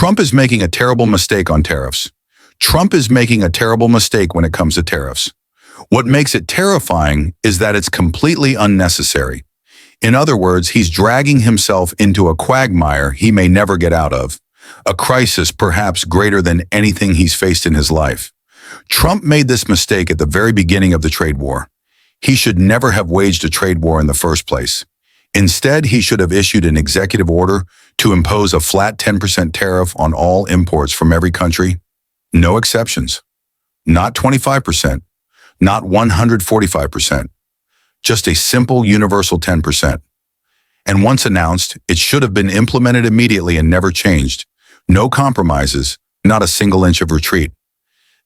Trump is making a terrible mistake on tariffs. Trump is making a terrible mistake when it comes to tariffs. What makes it terrifying is that it's completely unnecessary. In other words, he's dragging himself into a quagmire he may never get out of, a crisis perhaps greater than anything he's faced in his life. Trump made this mistake at the very beginning of the trade war. He should never have waged a trade war in the first place. Instead, he should have issued an executive order to impose a flat 10% tariff on all imports from every country. No exceptions. Not 25%. Not 145%. Just a simple universal 10%. And once announced, it should have been implemented immediately and never changed. No compromises, not a single inch of retreat.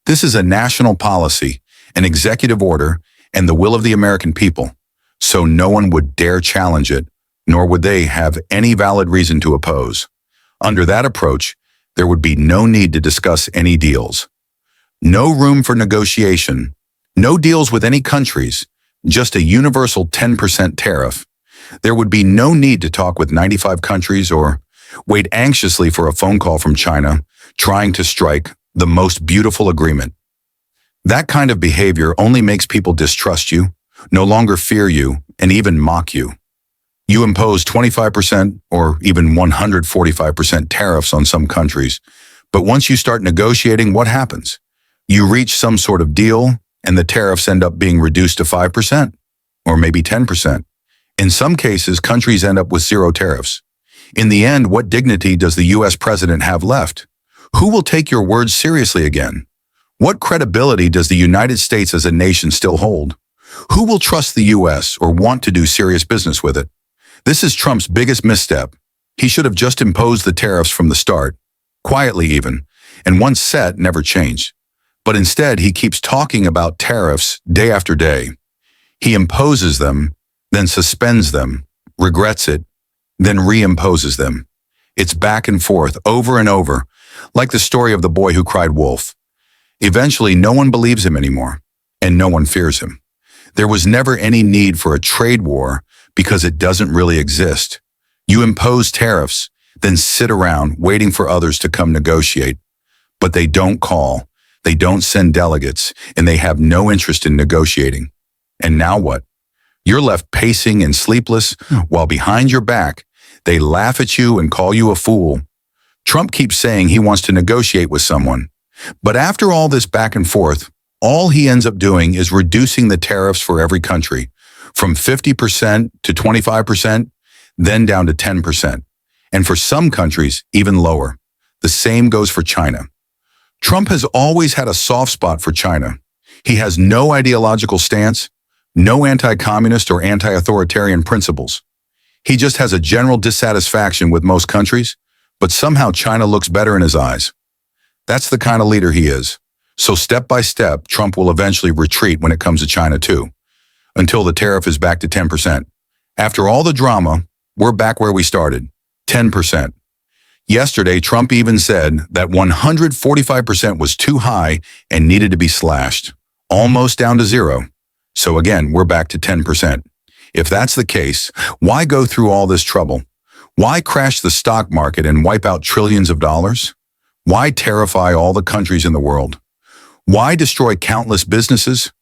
This is a national policy, an executive order, and the will of the American people. So no one would dare challenge it, nor would they have any valid reason to oppose. Under that approach, there would be no need to discuss any deals. No room for negotiation, no deals with any countries, just a universal 10% tariff. There would be no need to talk with 95 countries or wait anxiously for a phone call from China, trying to strike the most beautiful agreement. That kind of behavior only makes people distrust you, no longer fear you, and even mock you. You impose 25% or even 145% tariffs on some countries, but once you start negotiating, what happens? You reach some sort of deal, and the tariffs end up being reduced to 5%, or maybe 10%. In some cases, countries end up with zero tariffs. In the end, what dignity does the U.S. president have left? Who will take your words seriously again? What credibility does the United States as a nation still hold? Who will trust the U.S. or want to do serious business with it? This is Trump's biggest misstep. He should have just imposed the tariffs from the start, quietly even, and once set, never changed. But instead, he keeps talking about tariffs day after day. He imposes them, then suspends them, regrets it, then reimposes them. It's back and forth, over and over, like the story of the boy who cried wolf. Eventually, no one believes him anymore, and no one fears him. There was never any need for a trade war because it doesn't really exist. You impose tariffs, then sit around waiting for others to come negotiate. But they don't call, they don't send delegates, and they have no interest in negotiating. And now what? You're left pacing and sleepless, while behind your back, they laugh at you and call you a fool. Trump keeps saying he wants to negotiate with someone. But after all this back and forth, all he ends up doing is reducing the tariffs for every country, from 50% to 25%, then down to 10%. And for some countries, even lower. The same goes for China. Trump has always had a soft spot for China. He has no ideological stance, no anti-communist or anti-authoritarian principles. He just has a general dissatisfaction with most countries, but somehow China looks better in his eyes. That's the kind of leader he is. So step by step, Trump will eventually retreat when it comes to China too, until the tariff is back to 10%. After all the drama, we're back where we started, 10%. Yesterday, Trump even said that 145% was too high and needed to be slashed, almost down to zero. So again, we're back to 10%. If that's the case, why go through all this trouble? Why crash the stock market and wipe out trillions of dollars? Why terrify all the countries in the world? Why destroy countless businesses?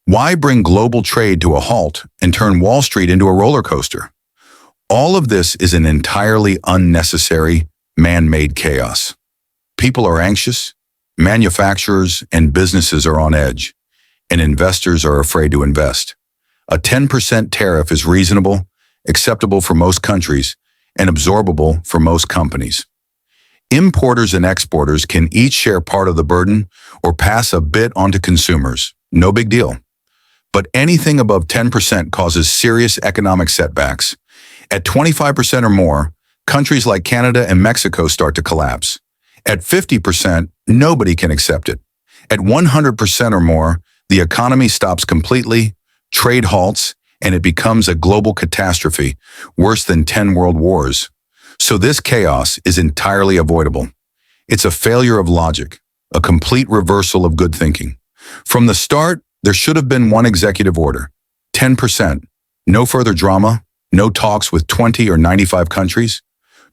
Why bring global trade to a halt and turn Wall Street into a roller coaster? All of this is an entirely unnecessary, man-made chaos. People are anxious, manufacturers and businesses are on edge, and investors are afraid to invest. A 10% tariff is reasonable, acceptable for most countries, and absorbable for most companies. Importers and exporters can each share part of the burden or pass a bit onto consumers. No big deal. But anything above 10% causes serious economic setbacks. At 25% or more, countries like Canada and Mexico start to collapse. At 50%, nobody can accept it. At 100% or more, the economy stops completely, trade halts, and it becomes a global catastrophe, worse than 10 world wars. So this chaos is entirely avoidable. It's a failure of logic, a complete reversal of good thinking. From the start, there should have been one executive order, 10%. No further drama, no talks with 20 or 95 countries,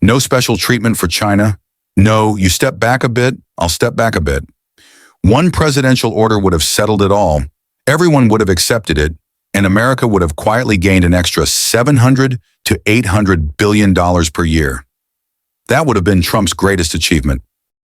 no special treatment for China, No, you step back a bit, I'll step back a bit. One presidential order would have settled it all. Everyone would have accepted it, and America would have quietly gained an extra $700 to $800 billion per year. That would have been Trump's greatest achievement.